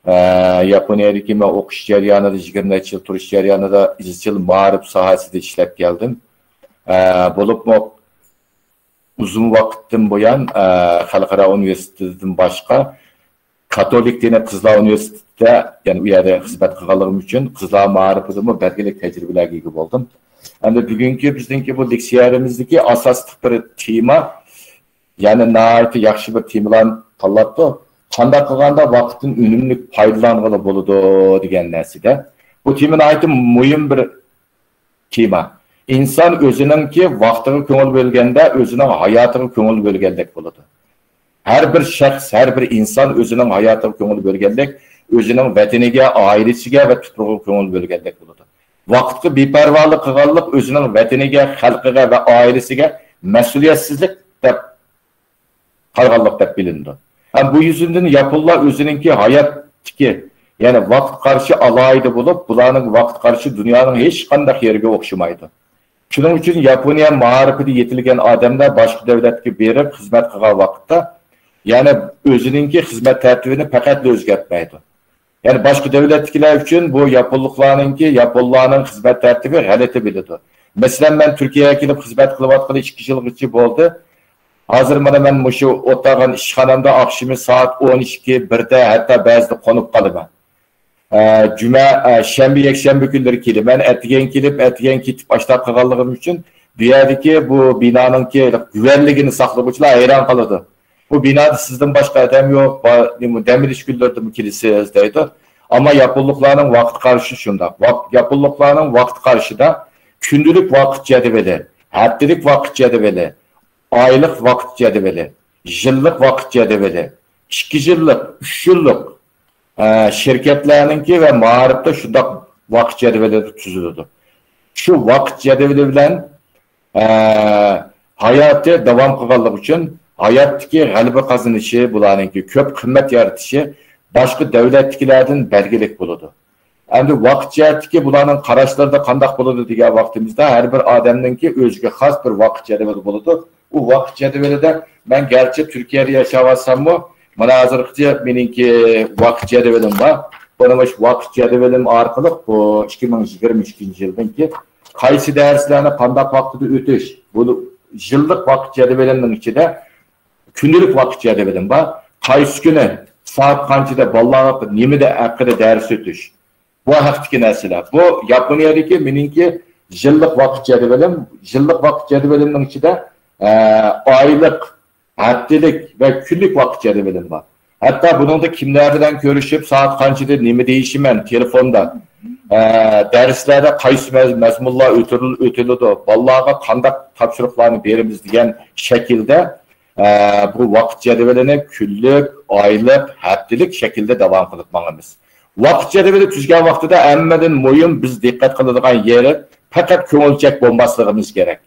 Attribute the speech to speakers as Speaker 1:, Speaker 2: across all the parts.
Speaker 1: Yaponiyadagi men o'qish jarayonida 20 yil turish jarayonida izchil ma'rif sohasida ishlab keldim. Bo'libmi uzun vaqtdan buyon xalqaro universitetdan boshqa Katolik dini Qizlar universitetida, ya'ni u yerda xizmat qilganligim uchun Qizlar ma'rifidagi belgilik tajribalarga ega bo'ldim. Endi bugungi bizningki bu leksiyamizdagi asosli bir tema, ya'ni nihoyatda yaxshi bir temalarni tanlabdi. Qanday qilganda vaqtdan unumli foydalang'ili bo'ladi degan narsada. Bu tema nihoyatda muhim bir tema. İnsan o'ziningki vaqtiga ko'ngil bo'lganda, o'zining hayotiga ko'ngil bo'lgandek bo'ladi. Her bir shaxs, her bir inson o'zining hayotiga ko'ngil bo'lgandek, o'zining vataniga, oilasiga va tuprog'iga ko'ngil bo'lgandek bo'ladi. Vaqtga beparvolik qilganlik o'zining vataniga, xalqiga va oilasiga mas'uliyatsizlik deb qilganlik deb bilindi. Bu yüzünden yaponlar o'zininki hayotdagi, ya'ni vaqt qarshi alayda bo'lib, bularning vaqt qarshi dunyoning hech qanday yeriga o'xshamaydi. Shuning uchun Yaponiya ma'rifida yetilgan odamlar boshqa davlatga berib xizmat qilgan vaqtda, ya'ni o'zininki xizmat tartibini faqat o'zgartmaydi. Ya'ni boshqa davlatdagilar uchun bu yaponlarning xizmat tartibi g'alati biladi. Masalan, men Turkiyaga kelib xizmat qilayotgan 2 yilgacha bo'ldi. Hozir mana men mushu o'tirgan ishxonamda oqshimi soat 12:01 da hatto ba'zida qonib qolaman. Cuma, shanba, yakshanba kunlari kelaman. Atigan kelib, atigan ketib boshlab qilganligim uchun bu yerdagi bu binoningki guvanligini saqlovchilar hayron qoladi. Bu binoda sizdan boshqa odam yo'q, dam olish kunlarida kelasiz deydi. Ammo yaponliklarning vaqt qarashi shunday. Yaponliklarning vaqt qarashida kundalik vaqt jadvali, haftalik vaqt jadvali, oylik vaqt jadvali, yillik vaqt jadvali, 2 yillik, 3 yillik şirketlarninki ve ma'rifda shunday vaqt jadvalida tuziladi. Shu vaqt jadvali bilan hayoti davom qilganlik uchun hayotdagi g'alaba qozonishi, bularninki ko'p qimmat yaratishi boshqa davlatdagilardan belgilik bo'ladi. Endi vaqt jihatdagi bularning qarashlarida qanday bo'ladi degan vaqtimizda har bir odamninki o'ziga xos bir vaqt jadvali bo'ladi. U vaqt jadvalida men garchi Turkiyada yashayapsam-mu, mana hozirgacha meningki vaqt jadvalim bor. Buni vaqt jadvalim orqali bu 2022-yildanki qaysi darslarni qanday vaqtida o'tish, bu yillik vaqt jadvalimning ichida kundalik vaqt jadvalim bor. Qaysi kuni soat qanchada bolalarga nimada haqida dars o'tish. Bu haqdagi narsalar. Bu Yaponiyadagi meningki yillik vaqt jadvalim, yillik vaqt jadvalimning ichida oylik, haftalik ve kunlik vaqt jadvalim bor. Hatta buningda kimlar bilan ko'rishib, soat qanchada nima deyishiman telefonda, darslarda qaysi mazmunlar o'tiladi, bolalarga qanday topshiriqlarni beramiz degan shaklda bu vaqt jadvalini kunlik, oylik, haftalik shaklda davom qilib boramiz. Vaqt jadvali tuzgan vaqtida hammadan muhim biz diqqat qiladigan yeri faqat ko'ngilchak bo'lmasligimiz kerak.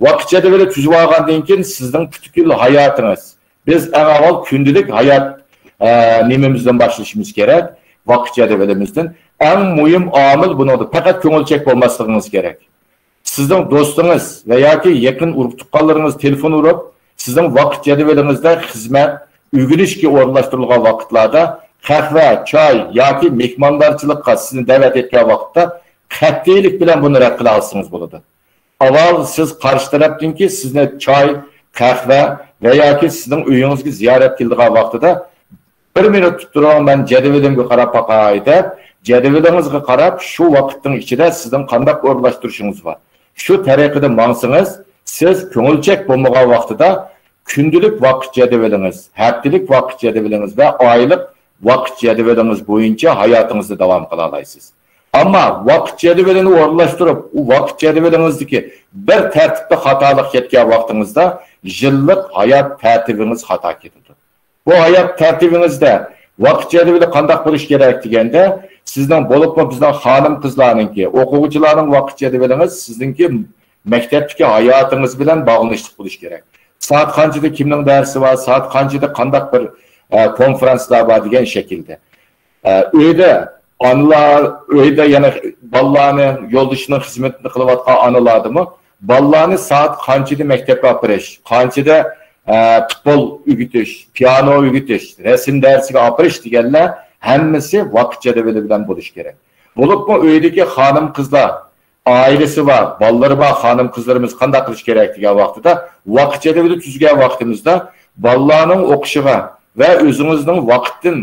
Speaker 1: Vaqt jadvali tuzib olgandan keyin sizning butkul hayotingiz, biz avval kundalik hayot nimamizdan boshlashimiz kerak. Vaqt jadvalimizdan eng muhim omil buningda faqat ko'ngilchak bo'lmasligingiz kerak. Sizning do'stingiz va yoki yaqin urug'-tuqqanlaringiz telefon urib, sizning vaqt jadvalingizda xizmat, o'rganishga o'rnashtirilgan vaqtlarda qahva, choy yoki mehmondorchilikqa sizni da'vat etgan vaqtda qat'iylik bilan buni rad qila olsangiz bo'ladi. Avval siz qarshi tarafdanki sizni choy, qahva va yoki sizning uyingizga ziyorat kelgan vaqtida 1 minut turing, men jadvalimga qarab boqay deb, jadvalingizga qarab shu vaqtning ichida sizning qanday o'rnashtirishingiz bor. Shu tariqada mangsangiz, siz ko'ngilchak bo'lmagan vaqtida kundalik vaqt jadvalingiz, haftalik vaqt jadvalingiz va oylik vaqt jadvalingiz bo'yicha hayotingizni davom qila olasiz. Ama vaqt jadvalini o'rnashtirib, u vaqt jadvalingizdagi bir tartibda xatolik ketgan vaqtingizda yillik hayot tartibingiz xato ketadi. Bu hayot tartibingizda vaqt jadvali qanday bo'lish kerak deganda, sizning bo'libmi bizning xonim qizlarninki, o'quvchilarning vaqt jadvalingiz sizningki maktabdagi hayotingiz bilan bog'lanishli bo'lish kerak. Soat qanchada kimning darsi bor, soat qanchada qanday bir konferanslar bor degan shaklda. Uyda yana bolalarni yo'ldoshining xizmatini qilayotgan onalardimi, bolalarni soat qanchada maktabga olib borish, qanchada futbol o'rgatish, piano o'rgatish, rasm darsiga olib borish deganlar hammasi vaqt jadvali bilan bo'lishi kerak. Bo'libmi uydagi xonim qizlar, ailesi var, balları var, hanım kızlarımız qanday qilish kerak degan vaqtida vaqt jadvali tuzgan vaqtimizda ballarning o'qishiga va o'zingizning vaqtdan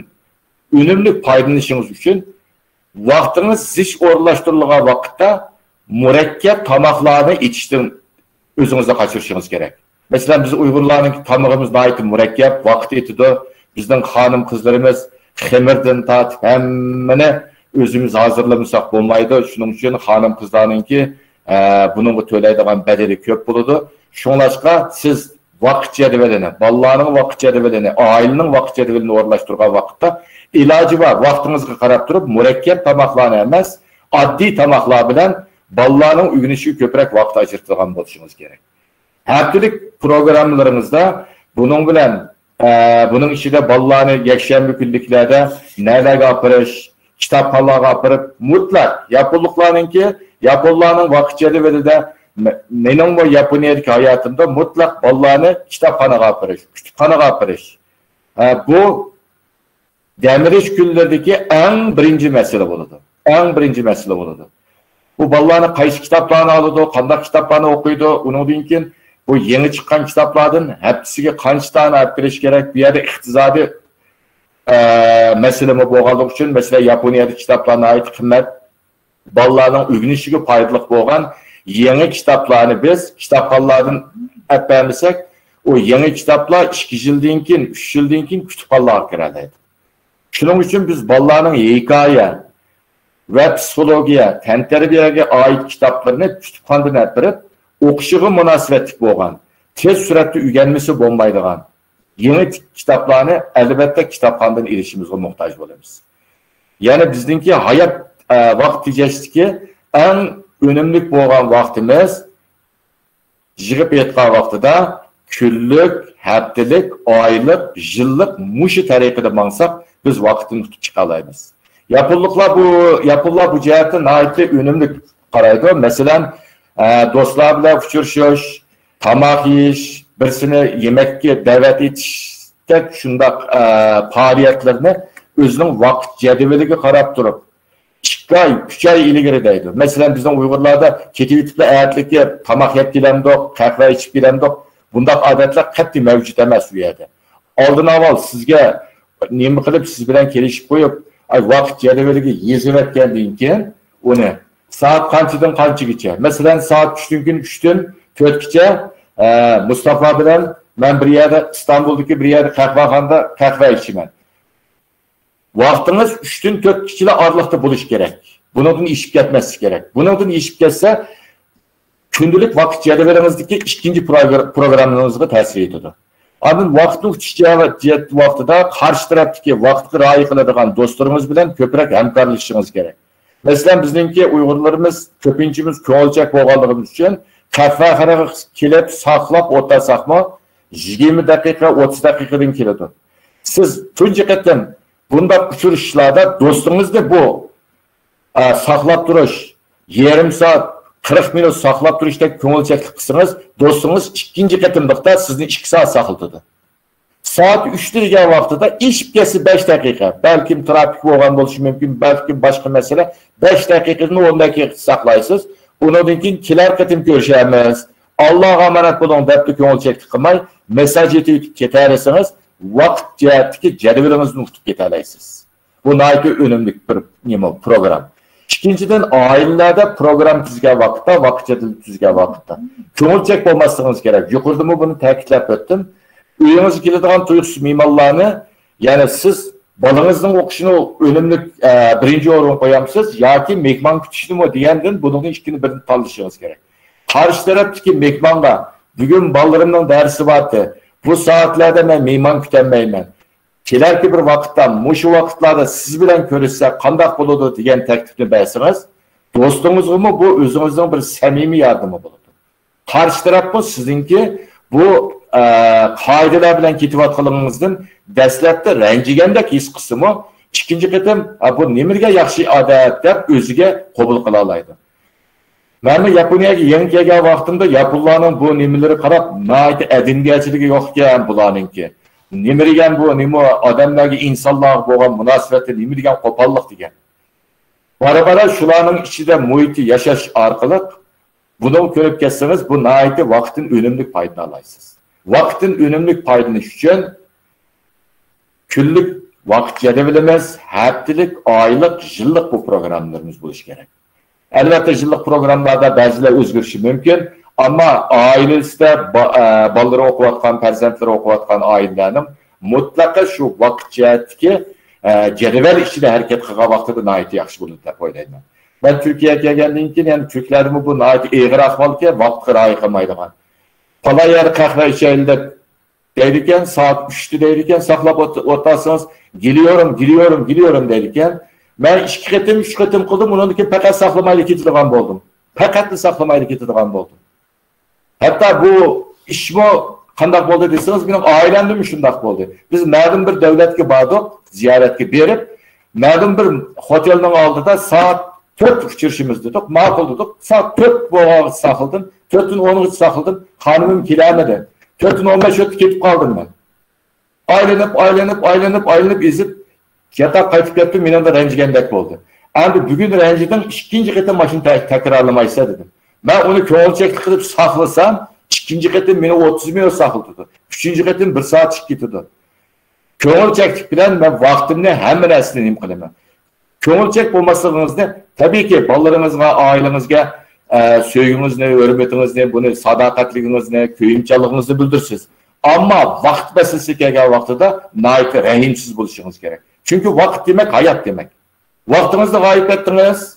Speaker 1: unumli foydalanishingiz uchun vaqtingiz zich o'rinlashtirilgan vaqtda murakkab tomoqlarni ichishdan o'zingizni qochirishingiz kerak. Mesela biz Uyg'urlarning tomog'imiz nihoyat murakkab vaqt etidi. Bizning xonim qizlarimiz xemirdan tortib hammani özümüz hazırlamasak bo'lmaydi. Shuning uchun xonim qizlarningki buningga to'laydigan bedeli ko'p bo'ladi. Shunlashqa siz vaqt jadvalini, bolalarning vaqt jadvalini, oilaning vaqt jadvalini o'rnashtirgan vaqtda iloji bor vaqtingizga qarab turib murakkab tomoqlarni emas, oddiy tomoqlar bilan bolalarning o'rganishiga ko'proq vaqt ajratadigan bo'lishingiz kerak. Haftalik programmalaringizda buning bilan buning ichida bolalarni yakshanba kunliklarda nelarga opirish, kitapxonlarga opirib mutlaq Yaponlarning vaqt jadvalida mening bu Yaponiyadagi hayotimda mutlaq bolalarni kitapxonaga opirish, kutubxonaga opirish. Bu demirish kunlaridagi eng birinchi masala bo'ladi. Eng birinchi masala bo'ladi. Bu bolalarni qaysi kitaplarni oladi, qanday kitaplarni o'qiydi, undan keyin bu yangi chiqqan kitaplardan haftasiga qancha tane olib kirish kerak, bu yerda iqtisodiy meselemi bo'lganligi uchun mesela Yaponiyada kitaplarına ait qimmat bolalarning o'rganishiga foydali bo'lgan yangi kitaplarni biz kitapxonlardan olib bermasak, o yangi kitaplar 2 yildan keyin, 3 yildan keyin kutubxonlarga kiradi. Shuning uchun biz bolalarning hikoya va psixologiya, tan tarbiyaga oid kitaplarni kutubxonadan olib berib, o'qishiga munosabatli bo'lgan, tez suratda o'rganmasi bo'lmaydigan yeni kitaplarını elbette kitapxonadan erişimizge muhtaç bo'lamiz. Yani bizdeki hayat vaqt tejashdagi en önemli bo'lgan vaqtimiz yig'ib aytgan vaqtida kunlik, haftalik, oylik, yillik mushu tariqada mangsak biz vaqtni tutib chiqa olamiz. Yaponlar bu jihatdan nihoyatda önemli qaraydi. Masalan, do'stlar bilan uchrashish, tomoq yeyish, birisini yemekki davet etishda shunday faaliyetlerini özünün vaqt jadvaliga qarab turib 2 ay, 3 ay ilgari deydi. Mesela bizning Uyg'urlarda ketib yetibli ayatlikka tomoq yeb kelamdiq, qahva ichib kelamdiq. Bunday odatlar qat'iy mavjud emas bu yerda. Oldin avval sizga nima qilib siz bilan kelishib qo'yib, vaqt jadvaliga yezib o'tgandan keyin uni soat qanchadan qanchagacha, masalan soat 3dan keyin 3dan 4gacha Mustafa bilan ben bir yerde İstanbul'daki bir yerde kahvexonada kahve içimen. Vaqtınız 3'ten 4 kişiyle aralıkta buluş gerek. Bunun işip ketmesi gerek. Bunun işip ketse günlük vaqt jadvalinizdagi ikinci programınızga ta'sir etadi. Anın vaqtni o'tishga vaqtida qarshi tarafdagi vaqtga rioya qiladigan do'stlarimiz bilan ko'proq hamkorlashishingiz kerak. Masalan, bizningki Uyg'urlarimiz ko'pinchimiz ko'ngilchak bo'lganligimiz uchun kahvexonaga kelib saqlab o'tirsaqmi 20 daqiqa 30 daqiqadan keladi. Siz tunji qatam bunday uchrashishlarda do'stingizni bu saqlab turish, yarım saat 40 minut saqlab turishda ko'ngilchaklik qilsangiz, do'stingiz ikkinchi qatimda sizni 2 soat saqlatadi. Saat 3 degan vaqtida ish bitgasi 5 daqiqa, balki trafik bo'lgan bo'lishi mumkin, balki boshqa masala 5 daqiqani 10 daqiqa saqlaysiz. Undan keyin kelar qatim ko'rishamiz. Allohga omonat bo'ling deb ko'ngilchaklik qilmay, mesaj yetib ketarsangiz, vaqt jihatdagi jadvalingizni unutib ketalaysiz. Bu nihoyat önemli bir program. İkinciden oilalarda program tuzgan vaqtda, vaqt jadvali tuzgan vaqtda ko'ngilchak bo'lmasligingiz kerak. Yuqorida buni ta'kidlab o'tdim. Uyingizga keladigan tuyuqsiz mehmonlarni, ya'ni siz balangizning o'qishini önemli birinchi o'ringa qo'yamsiz yoki mehmon kutishnimi degandan buning ikkini birini tanlashingiz kerak. Qarshi tarafdagi mehmonga bugun bolalarimning darsi bordi. Bu soatlarda men mehmon kutolmayman. Kelarki bir vaqtda, mushu vaqtlarda siz bilan ko'rishsak qanday bo'ladi degan taklifni bersangiz, do'stingizga bu o'zingizning bir samimiy yordami bo'ladi. Qarshi taraf bu sizningki bu qoidalar bilan ketayotganingizdan dastlabda ranjigandek his qilsa-mu, ikkinchi qatam bu nimaga yaxshi odat deb o'ziga qabul qila oladi. Men Yaponiyaga yangi kelgan vaqtimda Yaponlarning bu nimalari qarab, nihoyat adingachiligi yo'q ekan bularningki. nima degan bu, nima odamlarga insonlarga bo'lgan munosabatda nima degan qo'pollik degan. Bara shularning ichida muhiti yashash orqali buni ko'rib ketsangiz, bu nihoyatda vaqtdan unumli foydalana olasiz. Vaqtdan unumli foydalanish uchun kunlik vaqt jadvalimiz, haftalik, oylik, yillik bu programmalarimiz bo'lishi kerak. Albatta yillik programlarda ba'zilar o'zgarishi mumkin, ammo oilasida bolalar o'qiyotgan, farzandlar o'qiyotgan oilalarning mutlaqo shu vaqt jihatdagi jadval ichida harakat qilgan vaqtida nihoyat yaxshi bo'ladi deb o'ylayman. Ben Türkiye'ye geldiğim için yani Türklerimi bu naiti eğir ahval ki vakti rayı kılmaydıgan. Palay yer kahve içeğinde deyirken saat 3'te deyirken saklap otarsanız geliyorum deyirken ben 2 ketim 3 ketim kıldım onun ki fakat saklamayla getidigan boldum. Fakat da saklamayla getidigan boldum. Hatta bu işmo kandak boldu deseniz benim ailemde şundak boldu. Biz ma'lum bir devletke bardık ziyaretke berip ma'lum bir otelin aldıda saat 4 uçuruşumuz dedik, mağul dedik. Saat 4 boğağı sakıldım, 4'ün 10'u sakıldım, hanımım kilemedi. 4'ün 15 ötü ketip kaldım ben. Aylanıp izip, yatak kayıp ettim, benim de rencigendek oldu. Endi bugün renciden ikinci kete maşını tekrarlamaysa dedim. Ben onu köngülçeklik kılıp saklasam, ikinci ketim beni 30 milyon sakıldı. Üçüncü ketim 1 saat çık gitti. Köngülçeklik bilen ben vaktimle hemen esnenim kılımı. Köngülçek olmasınız ne? Tabii ki balalarınızga, ailengizga söygünüz ne, hürmetiniz ne, bunu sadakatliginiz ne, köyümçalığınızı bildirsiz. Ama vaqt meselesi kelgan vaqtida nayta rahimsiz bo'lishingіз kerak. Çünkü vaqt demek hayat demek. Vaqtingizni g'oyib etdingiz,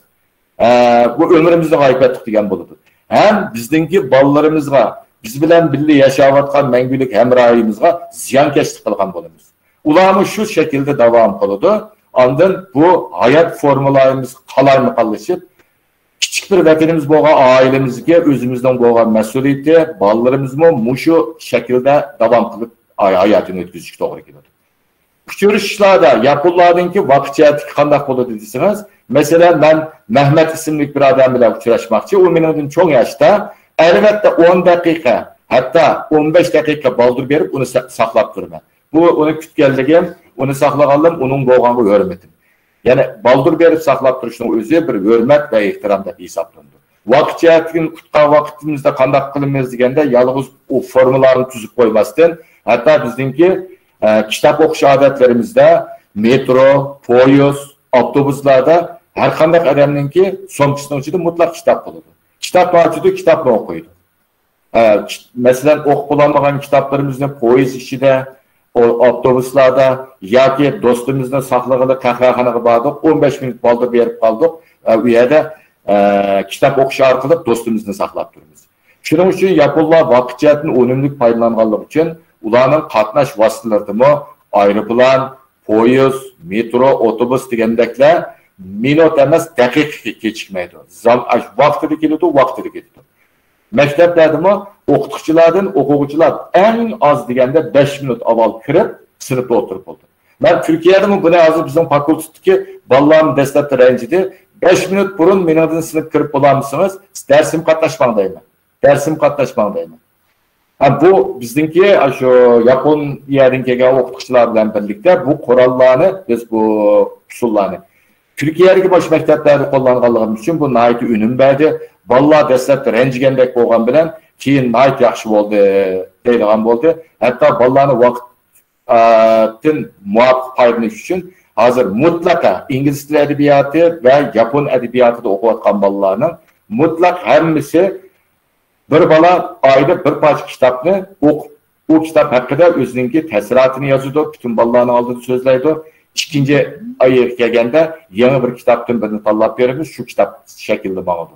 Speaker 1: bu ömrimizni g'oyib etdik degan bo'ladi. Hem bizdinki balalarimizga, biz bilan birga yashayotgan mangulik hamrohimizga ziyonkashlik qilgan bo'lamiz. Ularni shu shaklda davom qiladi. Ondan bu hayat formalarimiz qalaymiqallashib, kichik bir vatanimiz bo'lgan ailemizga o'zimizdan bo'lgan mas'uliyati, bolalarimizni mushu shaklda davom qilib hayotini o'tkazishga to'g'ri keladi. Uchrashishlarda yaponlarninki vaqtiyati qanday bo'ladi desangiz, masalan men Mehmet ismli bir odam bilan uchrashmoqchi, u mendan cho'ng yoshda, albatta 10 daqiqa, hatto 15 daqiqa baldur berib uni saqlab turaman. Bu uni kutganligim, uni saqlaganlim, uning bo'lganiga hurmatim. Yani baldur berib saqlab turishning o'zi bir hurmat va ehtirom deb hisoblanadi. Vaqtiyatni qutqa vaqtimizda qanday qilamiz deganda, yolg'iz o formulalarni tuzib qo'ymasdan, hatto bizningki kitap o'qish odatlarimizda metro, poyezd, avtobuslarda har qanday odamningki so'mkisining ichida mutlaq kitap bo'ladi. Kitap ochidi, kitapni o'qiydi. Masalan, o'qib bo'lmagan kitaplarimizni poyezd ichida, avtobuslarda yoki do'stimizni saqlag'ili qahvaxonaga bordik, 15 minut baldur berib qoldik. U yerda kitap o'qish orqali do'stimizni saqlab turamiz. Shuning uchun yaponlar vaqtiyatni unumli foydalanganligi uchun ularning qatnash vositalarida aeroplan, poyezd, metro, avtobus degandeklar minut emas daqiqa kechikmaydi. Vaqtida keladi, vaqtida ketadi. Maktablarda o'qituvchilardan o'quvchilar eng az deganda 5 minut avval kirib, sinfda o'tirib bo'ldi. Men Turkiyada buni hozir bizning fakultetdagi bolalarning dastlabki ranjida 5 minut burun mendan sinf kirib bo'lamisiz? Darsim qatnashmang deyman. Bu bizningki shu Yaponiyadan kelgan o'qituvchilar bilan birlikda bu qurollarni, biz bu usullarni Türkiye'deki bosh maktablarda qo'llanganligimiz uchun bu nihoyat unum berdi. Bolalar dastlabda ranjigandek bo'lgan bilan keyin nihoyat yaxshi bo'ldi deydigan bo'ldi. Hatto bolalarni vaqtdan muvofiq foydalanish uchun hozir mutlaqo ingliz tili adabiyoti va yapon adabiyotida o'qiyotgan bolalarning mutlaq hammasi bir bola oyda bir parcha kitobni o'qib, u kitap haqida o'zining ta'sirotini yozadi, butun bolalarning oldida so'zlaydi. İkinci ayı kelganda yangi bir kitaptan birini tanlab beramiz, shu kitap shaklida bo'ladi.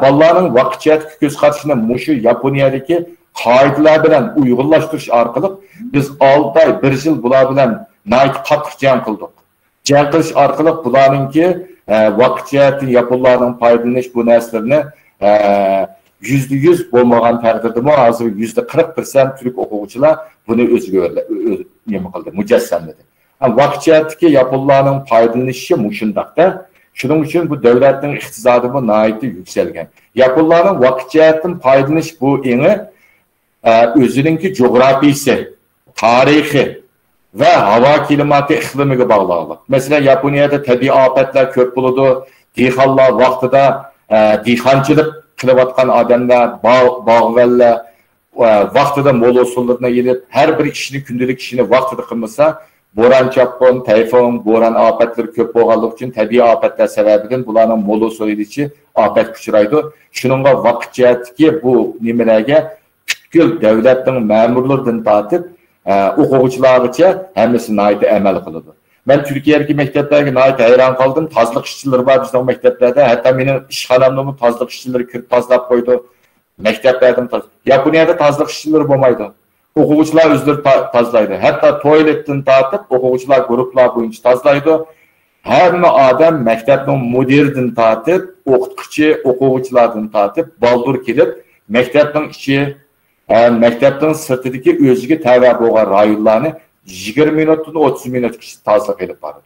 Speaker 1: Bolalarning vaqtiyatga ko'z qaratishini mushu Yaponiyadagi qoidalar bilan uyg'unlashtirish orqali biz 6 ay 1 yil bular bilan nihoyat qattiq jang qildik. Jang qilish orqali bularningki vaqtiyatni yaponlarning foydalanish bu narsalarni %100 bo'lmagan taqdirda hozir %40% Türk o'quvchilar buni o'ziga nima qildi, mujassamladi. Vaqtiyatdagi yaponlarning foydalanishi mushundaqda. Shuning uchun bu davlatning iqtisodi bu nihoyat yuksalgan. Yaponlarning vaqtiyatdan foydalanish bu eni o'zining jo'grafiyasi, tarixi, ve hava klimati iklimiga bağlılık. Mesela Yaponiyada tabii afetler köp buludu. Dihonlar vaqtida dihonchilik qilayotgan odamlar, bog'vallar vaqtida mo'l usullarni yilib, har bir ishni kundalik ishini vaqtida qilmasa, bo'ron chopqin, tayfun, bo'ron ofatlar ko'p bo'lganligi uchun tabiiy ofatlar sababidan bularning mo'l usulichi ofat uchraydi. Shuningga vaqt jihatdagi bu nimalarga butkul davlatning ma'murlaridan tortib o'quvchilargacha hammasi nayda amal qiladi. Ben Türkiye'deki mekteplerge nayet hayran kaldım. Tazlık işçileri var bizim mekteplerde. Hatta benim işhanemde tazlık işçileri kırp tazlap koydu. Mekteplerden tazlık. Yaponiye'de tazlık işçileri bulmaydı. Okuvcular özleri tazlaydı. Hatta tuvaletten tartıp okuvcular gruplar boyunca tazlaydı. Her adam mektepten müdirden tartıp, okutkucu okuvculardan tartıp, baldur kilip, mektepten içi, mektepten sırtıdaki özgü təvə boğan rayonlarını 20 minutdan 30 minut kişi tazlık edip vardı.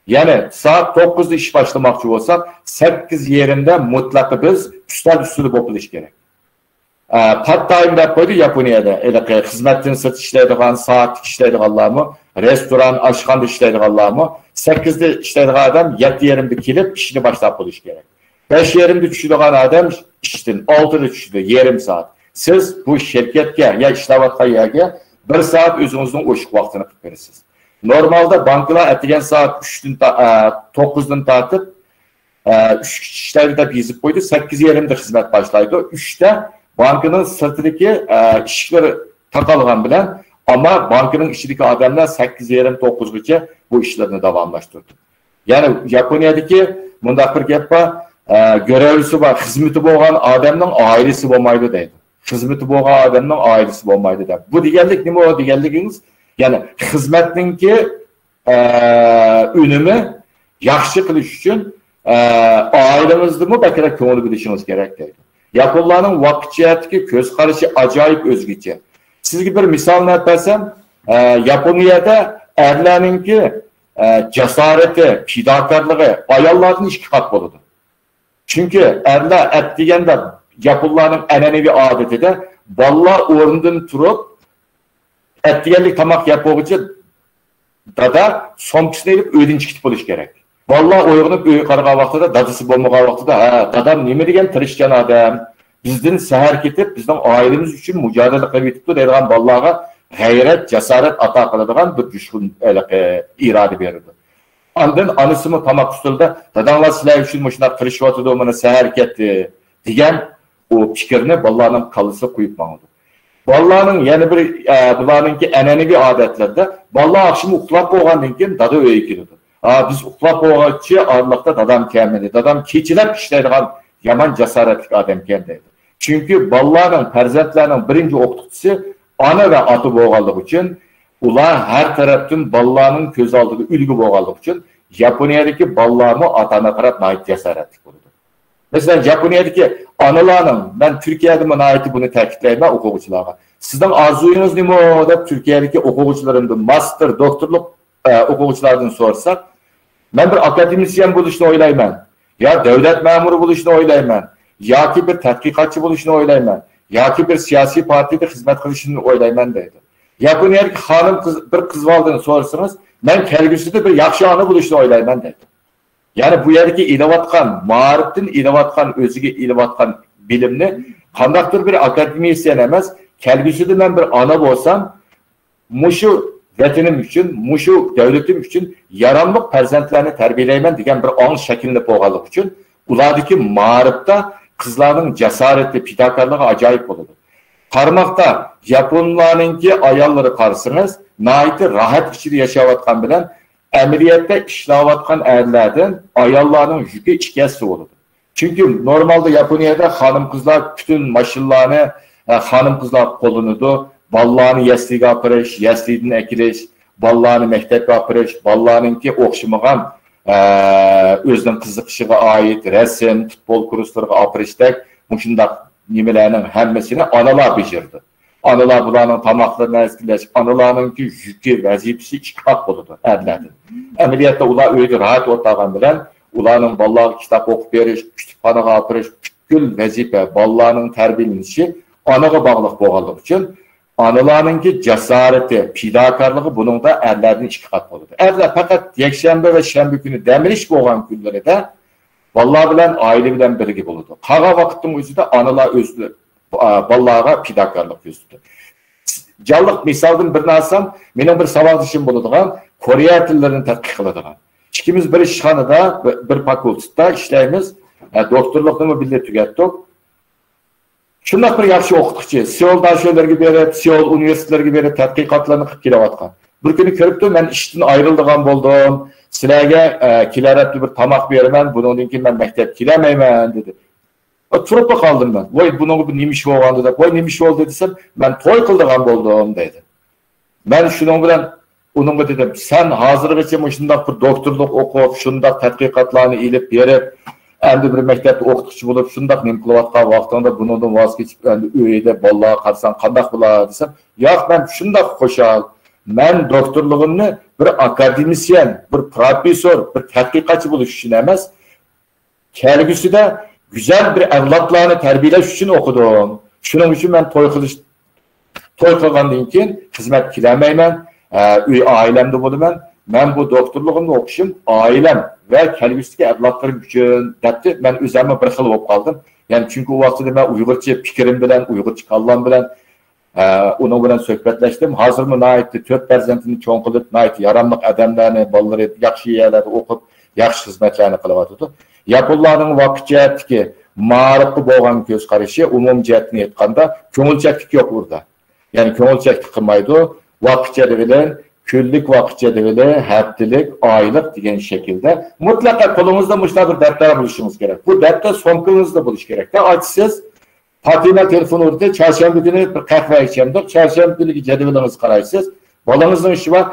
Speaker 1: Yani saat 9'da iş başlamakçı olsa 8 yerinde mutlaka biz üstü bopuluş gerek. Part-time dep koydu Yaponiyada. Hizmetin sırt işleydiğen, saat işleydiğenler restoran, aşxanda işleydiğenler 8'de işleydiğen adam 7 yerinde kilip işini başlayıp buluş gerek. 5 yerinde düşürdüğen adam işten 6'da düşürdü, yarım saat. Siz bu şirketke ya işlevatkan yerge 1 saat özünüzün oşuk vaktini kıp verirsiniz. Normalde bankalar etigen saat 9'dan tartıp 3 kişileri de bizip koydu. 8 yerinde hizmet başlaydı. 3'te bankanın sırtındaki işleri takalığın bilen ama bankanın içindeki adamlar 8 yerim 9 gece bu işlerini devamlaştırdı. Yani Japonya'daki bunda bir gap var. Görevlisi var. Hizmeti boğan adamın ailesi olmaydı deydi. Hizmeti boğan adamın ailesi olmaydı deydi. Bu digerlik ne mi o digerlikiniz? Yani hizmetinki ünümü yaxşı kılış için ailenizde mi bakıra köngül bilişiniz gerek deydi. Yaponlarning vaqt jihatdagi ko'z qarashi ajoyib o'zgacha. Sizga bir misolni aytsam, Yaponiyada erlarninki jasorati, fidokorligi ayollardan 2 qat bo'ladi. Chunki erlar at deganda Yaponlarning an'anaviy odatida bolalar o'rnidan turib at deganlik tomoq yapmoqchi dada somkisini ilib uydan chiqib bo'lish kerak. Vallahi uyg'onib uy qaragan vaqtida dadasi bo'lmagan vaqtida dadam nima degan tirishgan odam bizdan sahar ketib bizning oilamiz uchun mujodala qilib yetibdi deydigan bolalarga g'ayrat jasorat ato qiladigan bir jushqin iroda berdi. Ondan anasimi tomoq ustida dadanglar sizlar uchun shunday qilishyotdi mana sahar ketdi degan o fikrni bolalarning qalbisiga qo'yib qo'ydi. Bolalarning yana bir bularningki an'anaviy odatlarda bolalar akşam uxlab qo'ygandan keyin dada uyga keladi. Biz uxlab qo'yg'ancha orliqda dadam kelmedi. Dadam kechilab ishlaydigan yomon jasoratli odam keldi. Chunki bolalarning farzandlarning birinchi o'qituvchisi ona va ota bo'lganligi uchun ular har tarafdan bolalarning ko'z oldida ulgu bo'lganligi uchun Yaponiyadagi bolalarni ota-ona qarab nayt jasoratli bo'ladi. Mesela Japoniyadagi onalarning ben Turkiyada mana buni ta'kidlayman o'quvchilarga. Sizning orzuyingiz nima deb Turkiyadagi o'quvchilarimdan master, doktorlik o'quvchilardan so'rasak, ben bir akademisyen bo'lishni o'ylayman. Ya davlat ma'muri bo'lishni o'ylayman. Yoki bir tadqiqotchi bo'lishni o'ylayman. Yoki bir siyosiy partiyada xizmat qilishni o'ylayman deydi. Yaponiyalik xonim bir qiz valdan so'rasangiz, men kelgusida bir yaxshi ona bo'lishni o'ylayman deydi. Yani bu yerdeki ilavatkan, ma'rifdan ilavatkan, o'ziga ilavatkan bilimni qandaqdir bir akademisyen emas, kelgusida men bir ona bo'lsam, mushu vatanim uchun, mushu davlatim uchun yaramli farzandlarni tarbiyalayman degan bir ong shakllanib bo'lganligi uchun ulardagi ma'rifda qizlarning jasorati, fidokorligi ajoyib bo'ladi. Qarmoqda Yaponlarningki ayollari qarasangiz, nihoyatda rohat ichida yashayotgan bilan ameliyatda ishlayotgan erlardan ayollarning yuki ikkasi bo'ladi. Chunki normalda Yaponiyada xonim qizlar bütün mashinlarni xonim qizlar qo'llanadi. Bolalarni yasliga apirish, yaslidan akilish, bolalarni maktabga apirish, bolalarningki o'xshamagan o'zining qiziqishiga oid rasm, futbol kurslariga apirishdek shundaq nimalarning hammasini onalar bejirdi. Analar bularning tomoqlarini azgilash, analarningki yuki vazifasi 2 qat bo'ladi erlardan. Amaliyotda ular uyda rahat o'tirgan bilan ularning bolalarga kitob o'qib berish, kutubxonaga apirish, butkul vazifa bolalarning tarbiyalanishi onaga bog'liq bo'lganligi uchun analarınki cesareti, fidakarlığı bunun da erlerden 2 kat boludu. Erler fakat yakshanba ve şenbe günü demiriş boğan günleri de vallahi bilen aile bilen birigi boludu. Kağa vakitin özüde analar özlü vallaha fidakarlık gözüdü. Canlıq misaldan birini alsam, benim bir savadışım boluduğum Koreya tillerini tadqiq qiladigan. İkimiz bir işxonada, bir fakultetda ishlaymiz. Doktorluqni birga tugatdik. Shunday bir yaxshi o'qituvchi, Seul darslarga berib, Seul universitetlariga berib tadqiqotlarni qilib kelayotgan. Bir kuni ko'ribdi, men ishdan ayrildigan bo'ldim. Sizlarga kelarapti bir tamoq beraman, bundan keyin men maktabga kelamayman dedi. Turib qoldim men. Voy, bunga bir nima ish bo'lgandi deb, voy nima ish bo'ldi desam, men to'y qildigan bo'ldim dedi. Men shuning bilan uningga dedim, sen hozirgacha shunday bir doktorlik o'qib, shunday tadqiqotlarni ilib berib, endi bir maktabda o'qituvchi bo'lib, shunday nima qilayotgan vaqtingda bundan voz kechib, endi uyda bolalar qarsan qanday bo'ladi desam, yo'q, men shunday qo'shal. Men doktorligimni bir akademisyen, bir professor, bir tadqiqotchi bo'lish uchun emas, kelgusida güzel bir evlatlarını terbiyeleş için okudum. Şunun için ben toy kılgandan keyin hizmet kilemeymen, ailemde bulumen. Ben bu doktorluğumda okuşum, ailem ve kelgüsüdeki evlatlarım için depti. Ben üzerime bir xil olup kaldım. Yani çünkü o vaxtda ben Uygurca fikrim bilen, Uygurca kallam bilen, onun bilen söhbetleştim. Hazır mı naitti, 4 perzentini çoğun kılıp, naitti yaramlık adamlarını, balları, yakşı yerlerde okup, yakşı hizmetlerini kılıvatıdı. Yapılarının vakit cihetki mağrıplı boğan göz karışı umum cihetini etkanda köngülçeklik yok burada. Yani köngülçeklik kılmaydı. Vakit cihetiyle, küllük vakit cihetiyle, haftalık, aylık diyen şekilde mutlaka kolunuzda müştah bir dertler buluşunuz gerek. Bu dertler somkınızda buluş gerek. Açsız, Fatime telefonu orada, çarşamba günü bir kahve içemdik. Çarşamba günü cihetiyle karayısız. Balanızın işi var.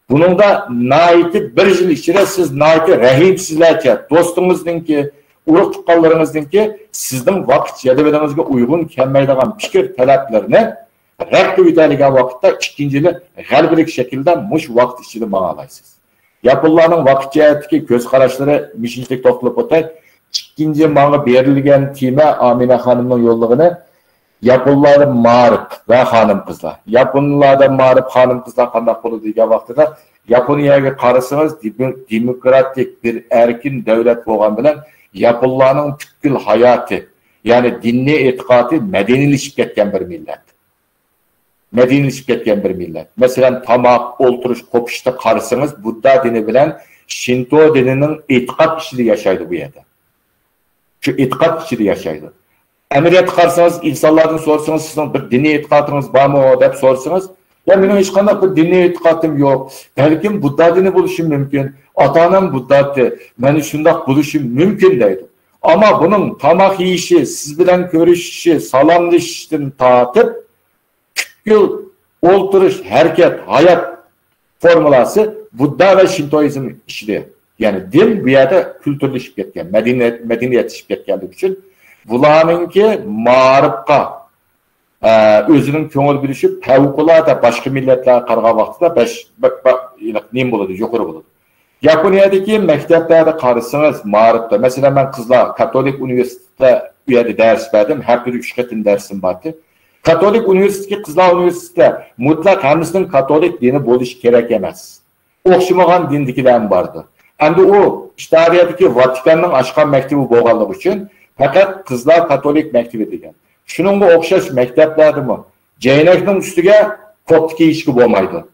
Speaker 1: Bunun da naiti bir yıl içinde siz naiti rahimsizlerce dostunuzunki, uruk tuqqanlarınızınki sizden vakit cedebelinizge uygun kelmeydiğen fikir taleplerini rəqq ütəligen vakitte ikincili galbilik şekilde muş vakit içinde bağalaysınız. Yapılarının vakit cihetiki göz kararışları mişinçlik toplulup otay. İkinci bana verilgen time Amine Hanım'ın yolluğunu yapıları mağrıp ve hanım kızlar. Yapınlarda mağrıp hanım kızlar kandak bolu diye vaxtıda Yaponiyaga qarasınız demokratik bir erkin devlet boğan bilen yapılarının tükkül hayatı yani dinli etikatı medenilişip ketken bir millet. Medenilişip ketken bir millet. Mesela tamak, olturuş, kopuşta qarasınız Buddha dini bilen Shinto dininin etikat içinde yaşaydı bu yerde. Şu etikat içinde yaşaydı. Emiriyet qarsanız, insanlardan sorsanız, sizin bir dini etikatınız var mı o deyip sorsanız, ya benim hiç qanday bir dini etikatım yok. Belki Buddha dini buluşum mümkün. Ata-anam Buddha'tı. Meni şundak buluşum mümkün deydi. Ama bunun tamak yiyişi, siz bilen görüşüşü, salamlaşıştın tatıp, yıl olturuş, hareket, hayat formulası Buddha ve Shintoizm işliyor. Yani din bir yerde kültürleşip ketken, medeniyetleşip ketkenlik için bularınki mağrıpka özünün köngül bilişip fevkulada başka milletler qarğa vaxtıda neyim buludu, yukarı buludu. Yaponiyadaki mekteplerde qarısınız mağrıpta. Mesela ben kızlar Katolik Üniversitede üyede ders verdim. Her bir 3 qetin dersim vardı. Katolik Üniversitesi, Kızlar Üniversitesi mutlak hemsinin Katolik dini buluş gerek emez. Oxşumagan dindikilerim vardı. Endi o iştariyadaki Vatikan'ın aşkan mektebi boğanlık için fakat Kızlar Katolik mektebi degen. Şununla okşaş mekteplerde mi? Ceynek'nin üstüge kot giyişki bolmaydı.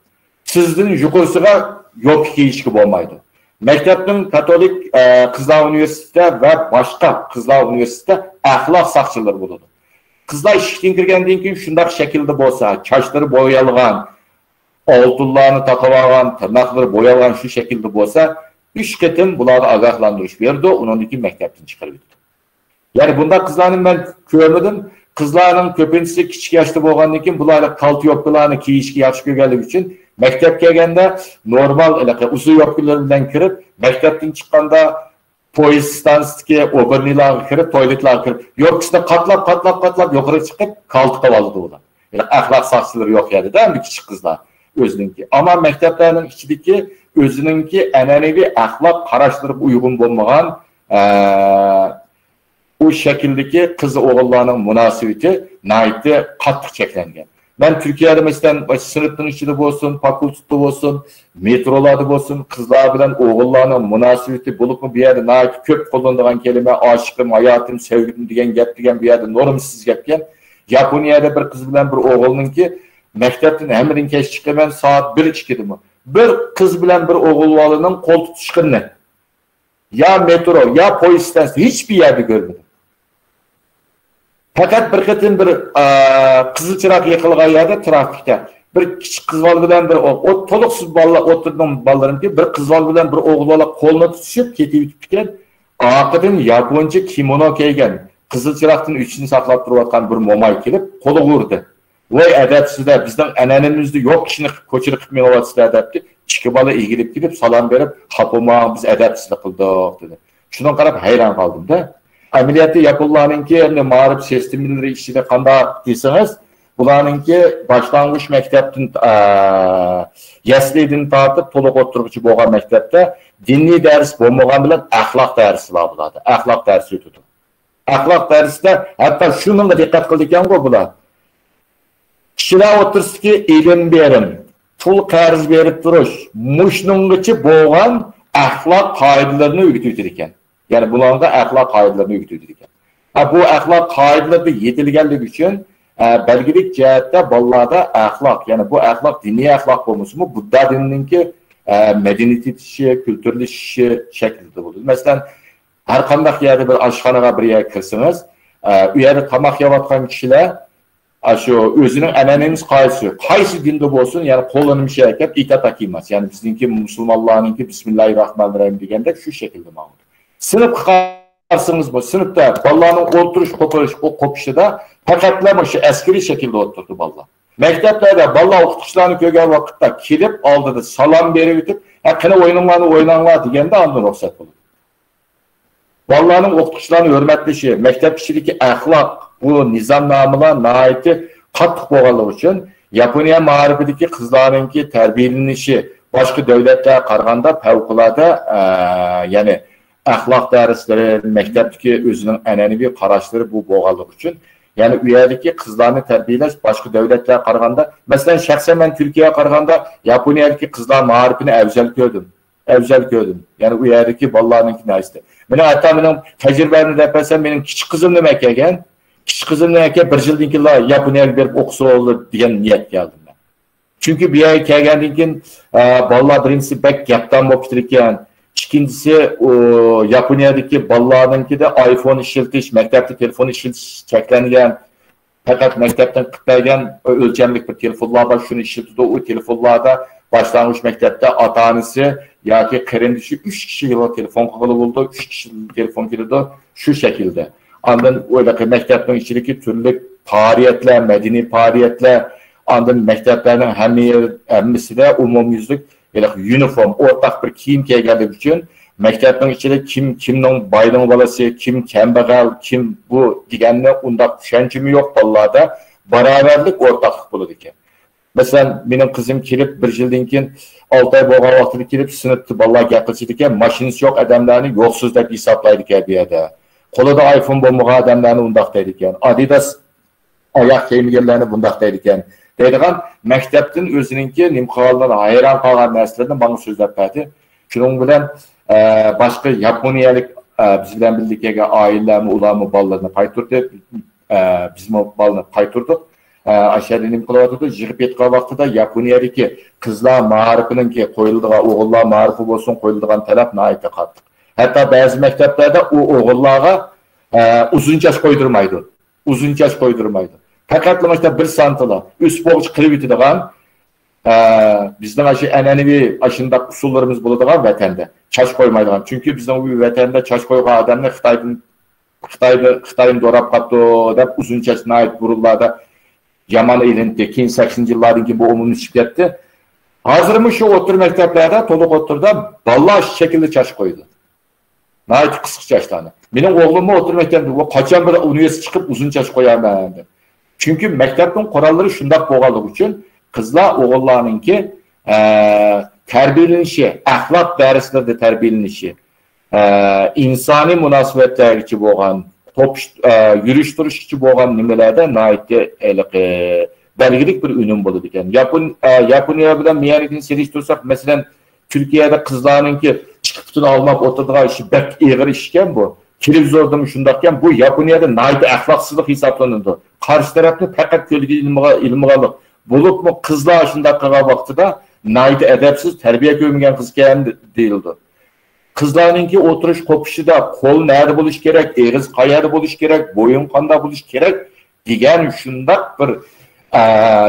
Speaker 1: Sizin yukarısıga yok giyişki bolmaydı. Mektepnin Katolik Kızlar Üniversitesi ve başka Kızlar Üniversitesi ahlak sakçıları buludu. Kızlar işten kirgenden keyin şundak şekilde bolsa, çaşları boyalgan, altınlarını takılagan, tırnakları boyalgan şu şekilde bolsa, 3 ketim buları agahlandırış verdi, onun için mektepten çıkarıldı. Yani bunda kızların ben görmedim. Kızların köpüncüsü küçük yaşta bolgandan keyin bularga kaltı yopkılarını kiyişki yaxşı kögellik için mektep kelgende normal usul yopkılar bilen kirip, mektepten çıkkanda poyez stansiyasiga obernilarga kirip, toiletlarga kirip, yopkısına katlap yukarı çıkıp kaltı kavaldı ular. Yani ahlak saksıları yok yani değil mi küçük kızlar özününki. Ama mekteplerinin içindeki özününki enenevi ahlak qaraştırıp uygun bolmagan bu şekildeki kızı oğullarının münasebeti naiti qattiq cheklangan. Ben Türkiye'de mesela sınıfın içinde olsun, fakultede olsun, metrolarda olsun, kızlar bilen oğullarının münasebeti bulup mu bir yerde naik köp kullanılan kelime aşkım, hayatım, sevgilim diyen gap diyen bir yerde normsuz gapken Japonya'da bir kız bilen bir oğulunun ki mektepten emrin keş çıkımen saat 1 çıkıdı mı? Bir kız bilen bir oğullarının kol tutuşkın ne? Ya metro, ya polis istasyonu hiçbir yerde görmedim. Fakat bir kıtın bir kızıl çırak yakılgan yerde trafikte bir küçük kızval bilen bir o toluksuz balla oturdum ballarım ki bir kızval bilen bir oğul koluna tutuşup ketip bitken akıdın Japonca kimono kiygen kızıl çıraktın üçünü saklap duruyatkan bir momay kelip kolu vurdu. Vay edepsizler bizden enenimizde yok kişini koçunu kıtmen olasızlar depti. Çıkı balı ilgilip gidip salam verip hapıma biz edepsizlik kıldık dedi. Şundan karab hayran kaldım da. Ameliyatı yapılanınki yani mağrip sistemleri işine kanda deyseniz bulanınki başlangıç mektepten yaslidin tartıp toluk oturguçu boğan mektepte dinli ders bulmagan bilen ahlak dersi var buladı. Ahlak dersi ötüdü. Ahlak dersi de hatta şunun da dikkat kıldıkken ko bula. Kişiler otursun ki ilim verin, pul karz verip duruş, muşnunguçu boğan ahlak kaidelerine öğütüdürken. Yani bunlarda ahlak kaidelerine öğütüdürken. Bu ahlak kaideleri yetilgenlik için belgilik cihette ballarda ahlak, yani bu ahlak dini ahlak olması mı? Buddha dinininki medeniyet işi, kültürlü işi şeklinde olur. Mesela her kandak yerde bir aşxanaga bir yer kirsiniz, u yerde tamak yavatkan kişiler şu özünün eneneniz qaysı dinde bolsun, yani kollanım şey ekip itaat akimaz. Yani bizimki Müslümanlarınki Bismillahirrahmanirrahim degende şu şekilde mağdur. Sınıf karsınız bu. Sınıfta ballarının oturuş kopuruş o kopuşuda pakatlama şu askeri şekilde oturdu ballar. Mekteplerde ballar okutuşlarını kögen vakitte kilip aldı da salam beri bitip hakkını oynanlar degende andın ruhsat olur. Ballarının okutuşlarını hürmetlişi, mektep kişideki ahlak bu nizamnamılar naiti katlık boğalığı için Japonya mağribideki kızlarınki terbiyelenişi başka devletler karganda fevkulada yani ahlak dersleri, mektepteki özünün enenevi karaşları bu boğalık için. Yani üyedeki kızlarını terbiyeleş başka devletler karganda. Mesela şahsen ben Türkiye'ye karganda Japonya'daki kızlar mağribini evzel gördüm. Evzel gördüm. Yani üyedeki ballarınki neyse. Benim hatta benim tecrübemi depresem benim küçük kızım demek eken. Küçük kızım demek ki bir yıl dinkilla Japonya'ya berip okusu oldu diyen niyet geldim ben. Çünkü bir ay kelgendinkin ballar birincisi bek yaptan boptirirken İkincisi Japonya'daki ballarınki de iPhone işletiş, mektepte telefon işletiş çeklengen fakat mektepten kıtlaygen ölçemlik bir telefonlar var, şunu işletiyordu, o telefonlarda başlangıç mektepte atanesi ya ki karındişi 3 kişi yıla telefon kakalı buldu, 3 kişi telefon kilidi şu şekilde. Andın öyle ki mektepten içindeki türlü faaliyetler, medeni faaliyetler, andın mekteplerinin hemmisi de umumyüzlük uniform, ortak bir kiyim kiygeldiği için mektepten içinde kimnin baylığın balası, kim kembegal, kim bu digenle unda şencimi yok ballarda beraberlik ortaklık buludu ki. Mesela benim kızım kilip bir yıldinkin 6 ay boğal vaxtını kilip sınıftı ballar yaklaşırken maşinisi yok adamlarını yoksuz da hesaplaydık bir yerde. Kolu da iPhone bombağı adamlarını undaqdaydıkken. Adidas ayak kiyimlerlerini bundaqdaydıkken. Deydiğen mekteptin özününki nimxallarına hayran kalan neslerden bana sözler verdi. Şunun bilen başka Japonya'lık biz bilen bildik ki ailelerimi, ularımı, ballarını kaytırdı. Bizim balını kaytırdık. Aşağıda nimxalatırdı. Jirip etken vaxtıda Japonya'daki kızlar mağripinin ki koyulduğu, oğullar mağripi olsun koyulduğun talep naite kattık. Hatta bazı mekteplerde o oğullara uzun yaş koydurmaydı. Uzun yaş koydurmaydı. Fakat işte bir santıla, üst boğuç kırıviti dağın, bizden aşı enenevi aşında usullarımız bulduğun vatanda. Çaş koymaydıgan. Çünkü bizden bu vatanda çaş koyduğun adamlar Xitay'ın dorap kaptı da uzun çaşına ait burullarda yaman elinde, 80 yıllarınki bu umumunu çıkarttı. Hazırmış şu otur mekteplerde, toluk oturda balla şekilde çaş koydu. Nait kısık çaşlarını. Benim oğlumu otur mektepte, o kaçan bir üniversite çıkıp uzun çaş koyan ben. Çünkü mektepten kuralları şundak boğalık için kızlar oğullarınki terbiyelenişi, ahlak dersleri terbiyelenişi, insani münasebetler için boğan, yürüyüş duruş için boğan nimelerde naitli belgilik bir ünüm boludu ekan. Yaponiya bilan Myanmani selishtirsak, masalan, Türkiye'de kızlarınki çıkıp almak oturduğu işi bek eğer işken bu. Televizorda mı şundakken bu Yaponia'da naydı ahlaksızlık hesaplanırdı. Karşı tarafını fakat kölge ilmi alıp bulup mu kızlar şundakka vaxtıda naydı edepsiz terbiye görmeyen kız gelen değildi. Kızlarınki oturuş kopuşu da kol nerede buluş gerek, eğiz kayarda buluş gerek, boyun kanda buluş gerek diyen şundak bir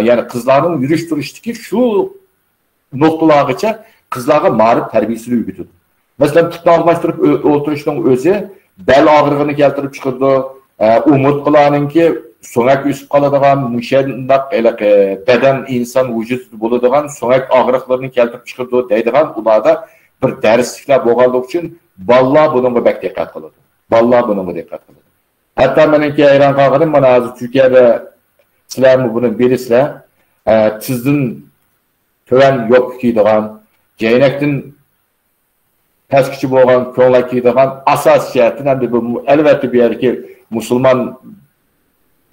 Speaker 1: yani kızların yürüyüş duruştaki şu noktalargacha kızlarga marif terbiyesini ügütüdü. Mesela tutlanmıştırıp oturuşunun özü bel ağrığını keltirip çıkırdı. Umurtqalarınki soňak üsüp kaladigan, müşendak beden insan vücut boladigan soňak ağrıqlaryny keltirip çıkırdı deydigan ularda bir derslikler boğaldık için ballar bununla bek dikkat kıldı. Ballar bununla dikkat kıldı. Hatta meniki ayran kalgıdım bana azı Türkiye'de sizler bunun birisler tizdin töven yok kiydigan, geynektin təskiçi boğan, köňle kiydigan asas şertin hem de bu elbette bir yerki Müslüman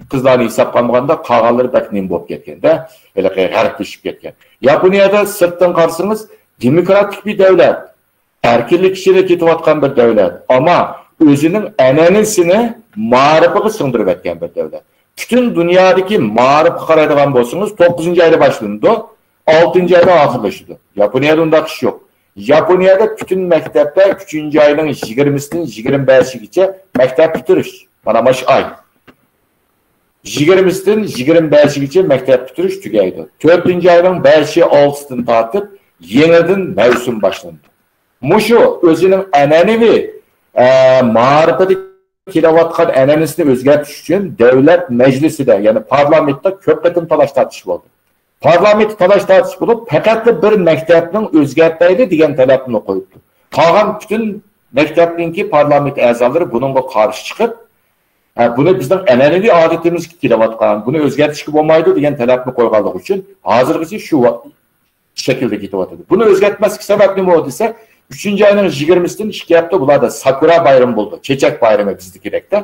Speaker 1: kızlarını hesap kalmaganda kağaları bekneyin bolup ketken de, öyle garipleşip ketken. Yaponiyada sırttan karşısınız demokratik bir devlet, erkinlik işine ketip atkan bir devlet ama özünün enenisini marifıqı sındırıp etken bir devlet. Bütün dünyadaki marifı karaydıgan bolsunuz 9. ayda başlandı, 6. ayda ahırlaşıdı. Yaponiyada undaq iş yok. Japoniyada bütün mektepler 3. ayının 20'sinden 25'igacha mektep bitiriş. Mana maş ay. 20'sinden 25'igacha mektep bitiriş tugaydi. 4. ayının 5'i 6'sından tartıp yeniden mevsim başlandı. Muşu özünün enenevi marifeti kilovatkan enenisini özgertiş için devlet meclisi de yani parlamentta köp qatim talaş tartışıp oldu. Parlament talaş tartışıp bulup fakat bir mektepnin özgertaydı degan talabını koyuptu. Kalan bütün mektepninki parlament a'zalary bununla karşı çıkıp bunu bizden enenevi adetimiz kilovatkan, bunu özgertiş bolmaydı degan talabını koyganlyk üçün hazırgıcı şu şekilde kitovatıdı. Bunu özgertmeslik sebep nima oldu ise 3. ayının 20'sinden 2 hafta bularda Sakura bayramı buldu. Çeçek bayramı bizdekirekte.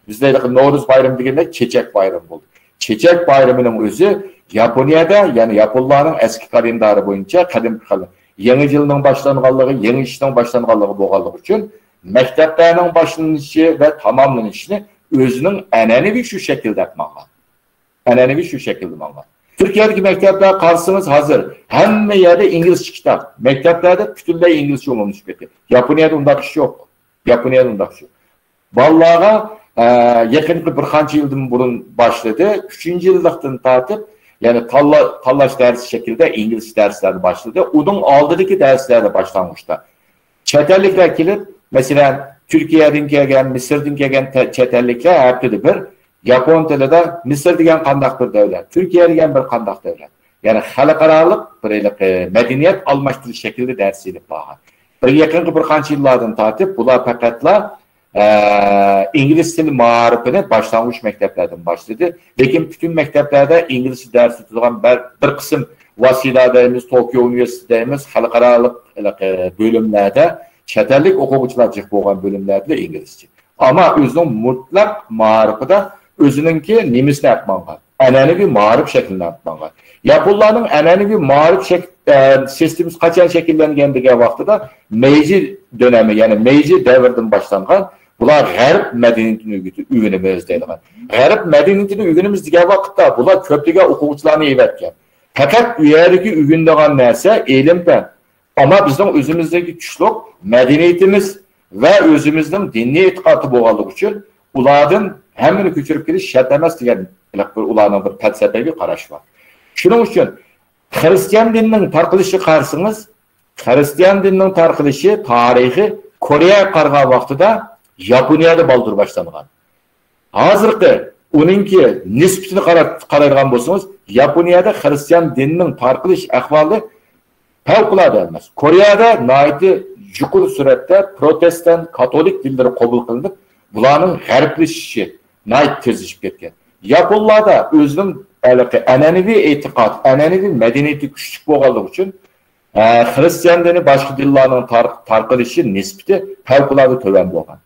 Speaker 1: Bizde Novruz bayramı degende Çeçek bayramı buldu. Çeçek bayramının özü Yaponiyada yani Japonlarning eski kalendari boyunca kadim kalendar. Yeni yılning başlanganligi, yeni işning başlanganligi bolganligi uchun maktablarning başlanışı ve tamamlanışını özünün enenevi şu şekilde yapmagan. Enenevi şu şekilde yapmagan. Türkiye'deki mektepler karşısınız hazır. Hem yerde İngilizce kitap. Mekteplerde bütünlüğü İngilizce olmamış peki. Yaponiyada undaq iş yok. Yaponiyada undaq iş yok. Ballara yakınlıkla bir qancha yıldan burun başladı. 3. yıllıktan tartıp yani tallaş dersi şekilde İngilizce dersleri başladı. Onun aldığı derslerde başlanmıştı. Çetellikler kilip mesela Türkiye'den gelgen, Mısır'dan gelgen çetellikler hepsi bir Japon tilida Misr degan qandaq bir davlat, Türkiye degan bir qandaq davlat. Yani xalqarалық bir medeniyet almashtirish şekilde ders edip bağır. Bir yakın bir qancha yillardan tartib bular faqatla İngiliz tili marifini başlanmış mekteplerden başladı. Lekin bütün mekteplerde İngilizce dersi tutulan bir kısım vasiladayımız, Tokyo Üniversitedeyimiz, xalqarалық bölümlerde çetellik okuvchilar jiq bo'lgan bölümlerde İngilizce. Ama özünün mutlak marifida özününki nemisini yapmagan. Enenevi marif şeklinde yapmagan. Japonlarning enenevi marif sistemi kaçan şekillengendiği vaxtıda Meiji dönemi yani Meiji devirden başlangan bular Garip medeniyetini ügünümüz deyilgan. Garip medeniyetini ügünümüz degan vaqtda bular köplüge okuvchilarni evetken. Fakat uyerdagi ügündigan narsa ilim-fan. Ama bizden özümüzdeki güçlük medeniyetimiz ve özümüzün dinni etiqatı bolganligi üçün ulardan hemmini köçürüp keliş şart emas degan ularning bir felsefi qarash var. Şunun üçün Hristiyan dininin tarqılışı qarşısınız, Hristiyan dininin tarqılışı tarihi Koreya qarğan vaqtida Yaponiyada baldır başlangan. Hazırkı onunki nisbetini qaraydigan bolsanız Yaponiyada Hristiyan dininin tarqılış ahvali favqulodda emas. Koreyada naiti yuqur suratda protestan, katolik dilleri qabul qilinib, bularning g'arblashishi nait tezishib ketgan. Yaponlarda özünün enenevi etiqat, enenevi medeniyeti kuchli bo'lganligi uchun Hristiyan dini boshqa dinlarning tarqalishi nisbati favqulodda to'van bo'lgan.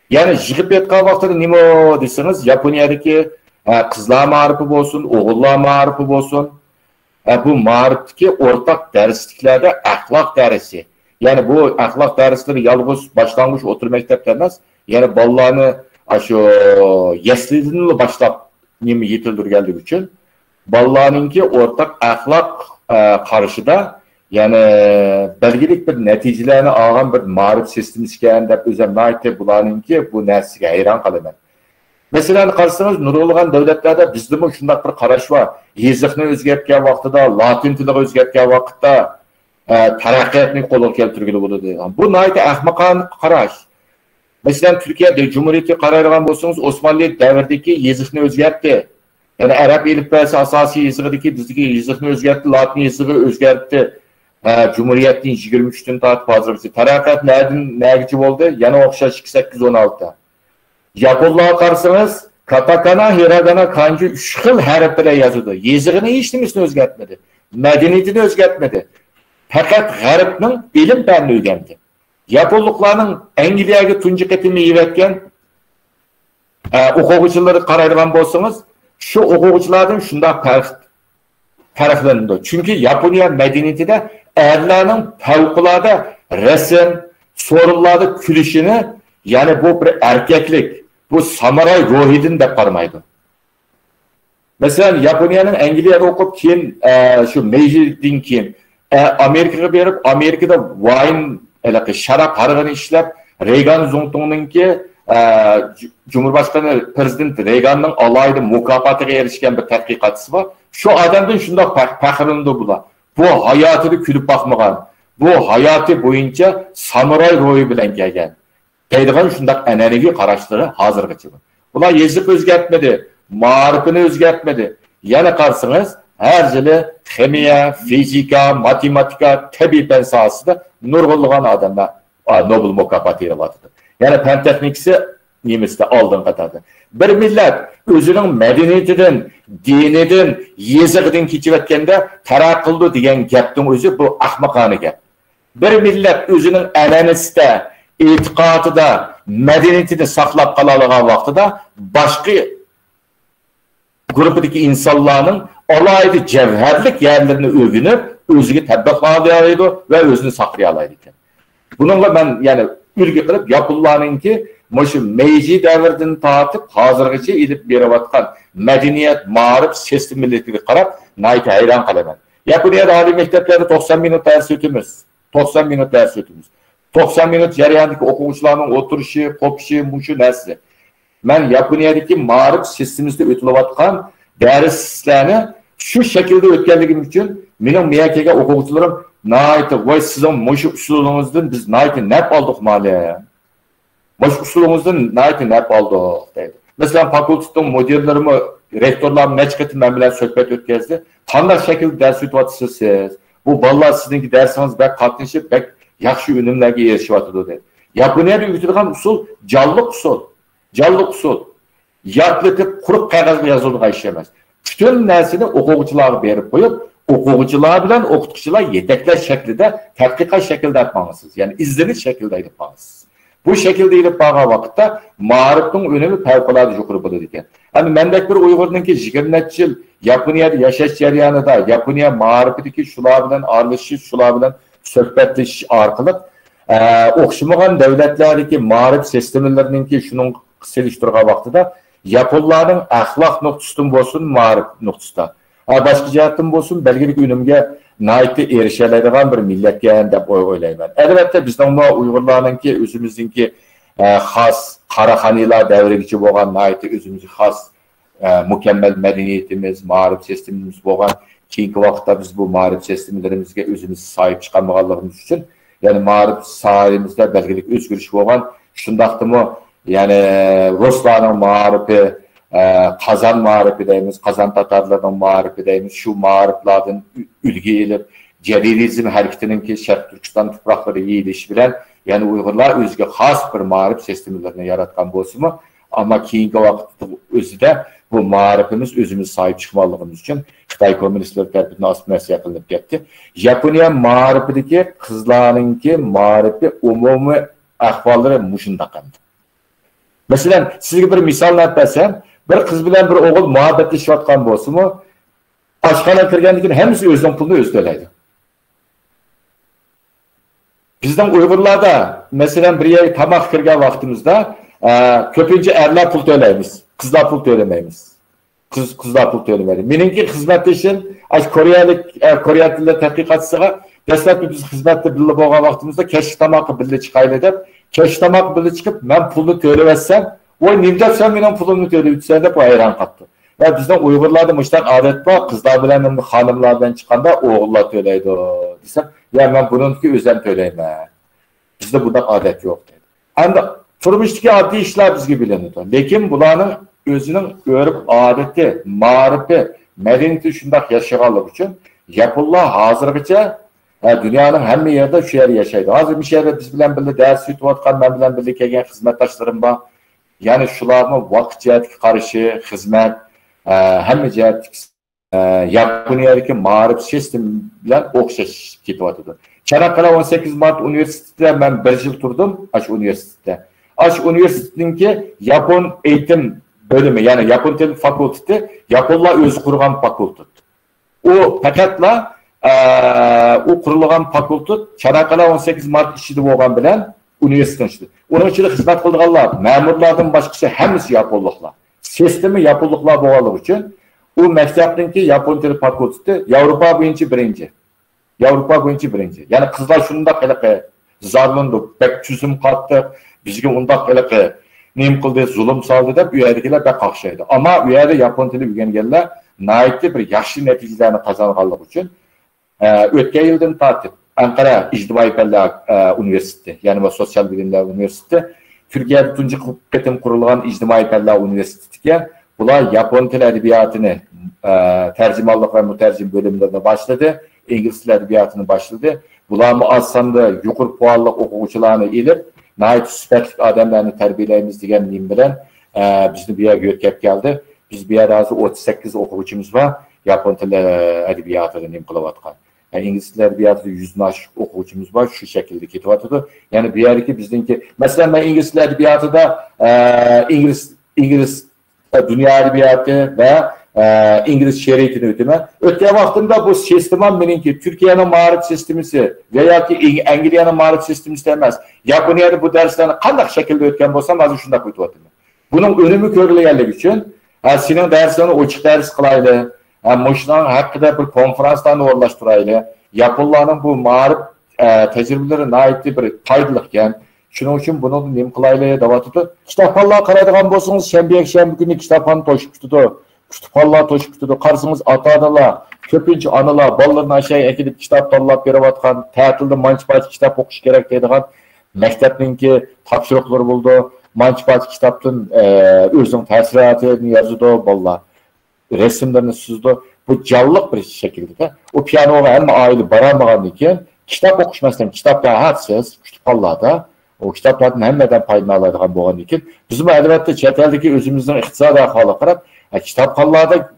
Speaker 1: Yani yig'ib ketgan vaqtida nima desiniz, Yaponiyadagi Kızlar ma'rifi olsun, oğullar ma'rifi olsun. Bu ma'rifdeki ortak dersliklerde ahlak dersi. Yani bu ahlak dersleri yalnız başlangıç otur mektepte emas. Yani ballarını şu yesliden başlap nemi yetildirgenlik için ballarınki ortak ahlak karşıda yani belgelik bir neticelerini algan bir ma'rif sistemi işleyen dep özüm aytib bularınki bu narsaga hayran qalaman. Mesela qarsangiz nurg'ulg'an davlatlarda bizda ham shunday bir qarash bor. Yezikni o'zgartgan vaqtida, latin tilini o'zgartgan vaqtda taraqqiyotni qo'lga keltirgili bo'ladi. Bu nihoyatda ahmoqona qarash. Mesela Türkiye'de Cumhuriyeti qaraydigan bo'lsangiz, Osmanlı davridagi yezikni o'zgartdi. Yani Arap elifbasi asosiy yezigidagi bizdagi yezikni o'zgartdi, latin yezigi o'zgartdi. Cumhuriyetning 23'ten tortib hozirgacha taraqqiyot nagacha bo'ldi? Yana o'xshash 2816. Japonlarga qarasangiz, katakana, hiragana, kanji 3 xil harf bilan yozildi. Yezigini hech nimasini o'zgartmadi. Madaniyatini o'zgartmadi. Faqat g'arbning bilim fanini o'rgandi. Yaponliklarning Angliyaga tunji qatimni yevatgan o'quvchilarni qaraydigan bo'lsangiz, shu o'quvchilardan shunday farqlanadi. Chunki Yaponiya madaniyatida erlarning favqulodda rasm, so'rinlarda kulishini, ya'ni bu bir erkeklik, bu samuray ruhidan deb qaramaydi. Mesela Yaponiyaning Angliyada o'qib keyin shu Meijidin keyin Amerikaga berib, Amerikada wine sharab harg'ini ishlab, Reagan Zongtongninki Cumhurbaşkanı Prezident Reaganning alayda mukofotiga erishgan bir tadqiqotchisi bor. Shu odamdan shunday faxrlandi bular. Bu hayotida kulib boqmagan, bu hayoti bo'yicha samuray ruhi bilan kelgan. Deydigan shunday an'anaviy qarashlari hozirgacha. Bular yezik o'zgartmadi, ma'rifini o'zgartmadi. Yana qarsangiz, har yili ximiya, fizika, matematika, tabiiy fan sohasida nurg'ulg'an odamlar Nobel mukofotiga erishdi. Yani fen texnikisi nimetinde aldığın kadardı. Bir millet özünün medeniyetinden, dininden, yeziğinden keçivetkende tarakkıldı diyen gapning özü bu ahmakane gap. Bir millet özünün ananasida, etiqadida, medeniyetini saqlab qalalıgan vaqtida başka grupdagi insonlarning alayda cevherlik yerlerini övünüp özüge tatbiqlaydi ve özünü saqlayoladi ekan. Bununla ben yani ülke qilib Yaponlarninki shu Meiji davridan tortib hozirgacha elib berayotgan madaniyat, ma'rif sistemlariga qarab nihoyat hayron qolaman. Yaponiyada oliy maktablarda 90 minut dars o'tamiz. 90 minut ders o'tamiz. 90 minut jarayonidagi o'quvchilarning o'tirishi, qo'pishi, mushu narsa. Men Yaponiyadagi ma'rif sistemida o'tilayotgan darslarni shu shaklda o'tganligim uchun mening miyakaga o'quvchilarim nihoyat voy sizning mushu usulingizdan biz nihoyat naf oldik maliya. Mushu usulingizdan nihoyat naf oldik deydi. Mesela fakultetning mudirlarimi, rektorlar nechqati men bilan suhbat o'tkazdi. Qanday shaklda dars o'tyapsiz siz? Bu bolalar sizningki darsingiz bak qatnashib, bak yaxshi unumlarga erishyapti dedi. Yaponiyada o'rgatilgan usul jonliq usul. Jonliq usul. Yodlatib quruq qog'ozga yozilgan ish emas. Bütün narsani o'quvchilarga berib qo'yib, o'quvchilar bilan o'qituvchilar yetaklash shaklida, tadqiqot shaklida yapmangsınız. Yani izlenish shaklida yapmangsınız. Bu shaklda ilib borgan vaqtda ma'rifning önemi favqulodda yuqori bo'ladi ekan. Hani mendek bir Uyg'urningki 20 necha yil Yaponiyada yashash jarayonida Yaponiya ma'rifidagi shular bilan aralashish, shular bilan suhbatlashish orqali o'xshamagan davlatlardagi ma'rif sistemlarininki shuning selishtirgan vaqtida Yaponlarning axloq nuqtasidan bo'lsin, ma'rif nuqtasida, boshqa jihatdan bo'lsin, belgilik unumga nihoyatda erishiladigan bir millatga deb o'ylayman. Albatta bizning Uyg'urlarninki o'zimizningki xos qaraxoniylar davrigacha bo'lgan nihoyatda o'zimizga xos mukammal madaniyatimiz, ma'rif sistemimiz bo'lgan. Keyingi vaqtda biz bu ma'rif sistemlarimizga o'zimiz sahib chiqolmaganligimiz uchun, ya'ni ma'rif sohamizda belgilik o'zgarish bo'lgan. Shundaqdimi yani Ruslarning ma'rifi, Qazon ma'rifi deymiz, Qazon tatarlarning ma'rifi deymiz. Shu ma'riflardan ulgi elib, jadidizm harakatininki Sharq Turkiston tuproqlari yeyilishi bilan, yani Uyg'urlar o'ziga xos bir ma'rif sistemlarini yaratgan bo'lsa-mu, ammo keyingi vaqtda o'zida bu ma'rifimiz o'zimiz sahib chiqmoqligimiz uchun Xitoy kommunistlari tomonidan assimilyatsiya qilinib ketdi. Yaponiya ma'rifidagi qizlarninki ma'rifi umumiy ahvollari mushundaq. Mesela sizga bir misol aytsam, bir kız bilen bir oğul muhabbetleşiyotgan bolsa-mu, aşxana kirgandan keyin hemmisi o'zining pulini o'zi to'laydi. Bizning Uyg'urlarda, masalan, bir yerga tamoq kirgan vaqtimizda ko'pincha erlar pul to'laymiz, qizlar pul to'lamaymiz. Qizlar pul to'lamaydi. Meningki xizmatdashim Koreya tilida tadqiqotchisiga dastlabki biz xizmatda birga bo'lgan vaqtimizda kechki tamoqqa birga chiqaylik deb, kechki tamoq birga chiqib, men pulni to'layapsam, voy nimda sen mening pulimni to'layapsan deb hayron qoldi. Va bizning Uyg'urlarda mushtaq odat bor, qizlar bilan xonimlar bilan chiqqanda o'g'illar to'laydi desam, ya men buniki o'zim to'layman. Bizda bunday odat yo'q dedi. Endi turmushdagi oddiy ishlar bizga bilinadi. Lekin bularning o'zining o'rib odati, ma'rifi, madaniyati shunday yashaganligi uchun Yaponlar hozirgacha dunyoning hamma yerida shu yerda yashaydi. Hozir bu yerda biz bilan birga dars o'tayotgan, men bilan birga kelgan xizmatdoshlarim bor. Ya'ni shularning vaqt jihatiga qarashi, xizmat, hamma jihatga Yaponiyadagi ma'rif sistem bilan o'xshash ketyapti. Çanakkale 18 Mart Üniversitesi'de ben bir yıl durdum, aş üniversitede. Aş üniversiteninki Yapon eğitim bölümü, yani Yapon Dil Fakültesi, Yaponlar özü kurgan fakültet. O paketla o kurulgan fakültet Çanakkale 18 Mart işidi olgan bilen üniversitenin işidi. Onun içinde hizmet kıldıqanlar, memurlardan başkası hemisi Yaponluklar. Sistemi Yaponluklar boğalığı için o mektepninki Yapon Dil Fakültesi Avrupa boyunca birinci. Avrupa boyunca birinci. Yani kızlar şunda qiliqi zarlandı, bek tüzüm qattı, bizge undaq qiliqi nim qildi, zulm saldı deb bu yerdagilar bek qaqshaydi. Ama bu yerda yapon tili o'rganganlar naytli bir yaxshi natijalarni qozonganligi uchun o'tgan yildan tartib Ankara İctimai Fanlar Üniversitesi, yani bu Sosyal Bilimler Üniversitesi, Türkiye'de tunji ketim kurulgan İctimai Fanlar Üniversitesi'ne bular yapon tili edebiyatını tercümanlık ve mütercim bölümlerine başladı. İngiliz dili edebiyatını başladı. Bularmı az sanda yukarı puanlı okuyucularını ilip, nahit süperlik adamlarını terbiyeleyimiz diyen neyim bilen, bizni bir yer götkep geldi. Biz bir yer razı 38 okuyucumuz var. Yapon dili edebiyatını neyim kılavatkan. Yani İngiliz dili edebiyatı 100'ün aşık okuyucumuz var. Şu şekilde kitivatıdır. Yani bir yer ki bizdenki, mesela ben İngiliz dili edebiyatı da İngiliz dünya edebiyatı ve İngiliz şeritini ötüme. Ötken vaxtında bu sisteman benimki Türkiye'nin marif sistemisi veya ki Anglia'nın marif sistemisi demez. Japonya'da bu derslerini qandaq şekilde ötken bolsam azı şunda koyup oturma. Bunun önümü körüleyenlik için senin derslerini açık ders kılaylı, muşlan hakkında bir konferanslarını uğurlaştıraylı, Japonların bu marif tecrübeleri naitli bir paydılıkken, şunun için bunu nim kılaylı davatıdı. Kitaplarla qaraydigan bolsanız, şembe günü kitaplarını toşup tutudu. Kütüphanlar toşup tutudu. Karşımız ata-analar, köpünçü analar, ballarını aşağıya ekilip kitap tanlap beriyotgan, ta'tilda manchbach kitap okuş gerek deydigan mektepninki tapşırıqları buldu. Manchbach kitaptın özünün təsiriatını yazıdı ballar. Resimlerini süzdü. Bu canlıq bir şekilde. O piyanoga hem aile baramağandan keyin kitap okuşmasdan kitaplar hatsız kütüphanlarda o kitaplardan hemmeden payını aladigan bolgandan keyin bizim albatta chet eldagi o'zimizning iqtisodiy ahvoliga qarab kitapxonlarda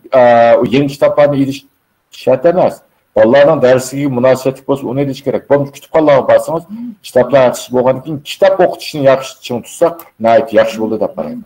Speaker 1: yeni kitaplarni ilish shart emas. Bolalarning darsiga munosabatli bo'lsa, uni ilish kerak. Bu kitapxonlarga borsangiz, kitaplar yaxshi bo'lgandan keyin kitap o'qitishni yaxshi tutsak, yaxshi bo'ldi deb qarayman.